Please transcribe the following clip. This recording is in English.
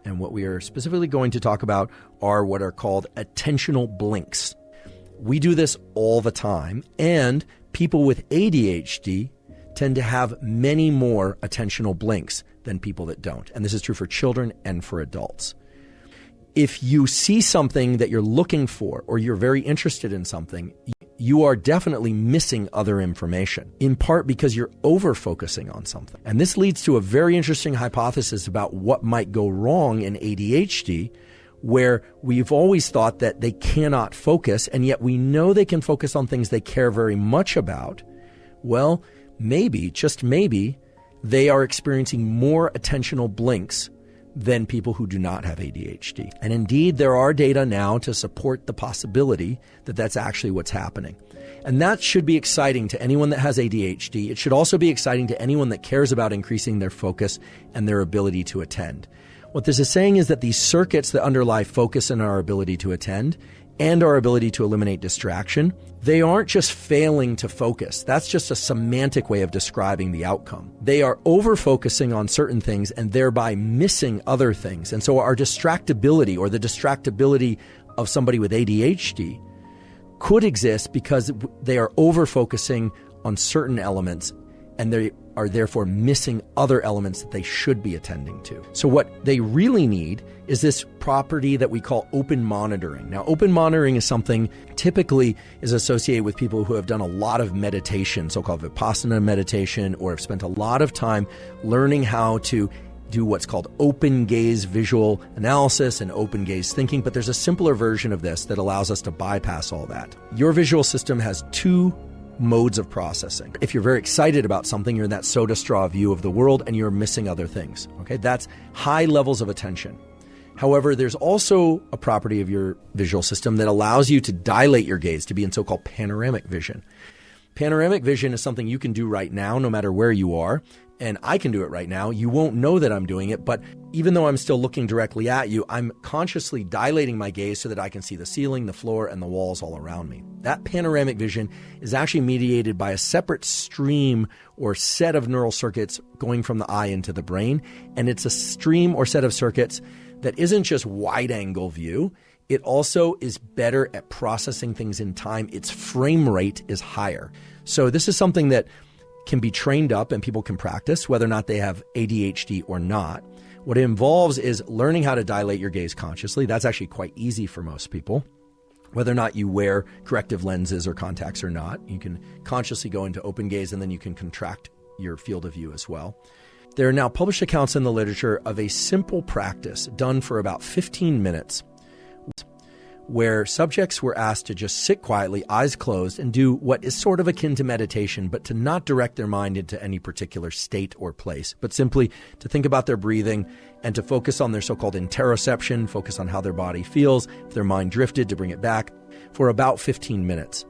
And what we are specifically going to talk about are what are called attentional blinks. We do this all the time, and people with ADHD tend to have many more attentional blinks than people that don't. And this is true for children and for adults. If you see something that you're looking for, or you're very interested in something, you are definitely missing other information, in part because you're over-focusing on something. And this leads to a very interesting hypothesis about what might go wrong in ADHD, where we've always thought that they cannot focus, and yet we know they can focus on things they care very much about. Well, maybe, just maybe, they are experiencing more attentional blinks than people who do not have ADHD. And indeed, there are data now to support the possibility that that's actually what's happening. And that should be exciting to anyone that has ADHD. It should also be exciting to anyone that cares about increasing their focus and their ability to attend. What this is saying is that these circuits that underlie focus and our ability to attend and our ability to eliminate distraction, they aren't just failing to focus. That's just a semantic way of describing the outcome. They are over-focusing on certain things and thereby missing other things. And so our distractibility, or the distractibility of somebody with ADHD, could exist because they are over-focusing on certain elements and they are therefore missing other elements that they should be attending to. So what they really need is this property that we call open monitoring. Now, open monitoring is something typically is associated with people who have done a lot of meditation, so-called Vipassana meditation, or have spent a lot of time learning how to do what's called open gaze visual analysis and open gaze thinking. But there's a simpler version of this that allows us to bypass all that. Your visual system has two modes of processing. If you're very excited about something, you're in that soda straw view of the world and you're missing other things. Okay, that's high levels of attention. However, there's also a property of your visual system that allows you to dilate your gaze, to be in so-called panoramic vision. Panoramic vision is something you can do right now, no matter where you are. And I can do it right now. You won't know that I'm doing it, but even though I'm still looking directly at you, I'm consciously dilating my gaze so that I can see the ceiling, the floor, and the walls all around me. That panoramic vision is actually mediated by a separate stream or set of neural circuits going from the eye into the brain. And it's a stream or set of circuits that isn't just wide-angle view. It also is better at processing things in time. Its frame rate is higher. So this is something that can be trained up and people can practice, whether or not they have ADHD or not. What it involves is learning how to dilate your gaze consciously. That's actually quite easy for most people. Whether or not you wear corrective lenses or contacts or not, you can consciously go into open gaze and then you can contract your field of view as well. There are now published accounts in the literature of a simple practice done for about 15 minutes where subjects were asked to just sit quietly, eyes closed, and do what is sort of akin to meditation, but to not direct their mind into any particular state or place, but simply to think about their breathing and to focus on their so-called interoception, focus on how their body feels, if their mind drifted, to bring it back, for about 15 minutes.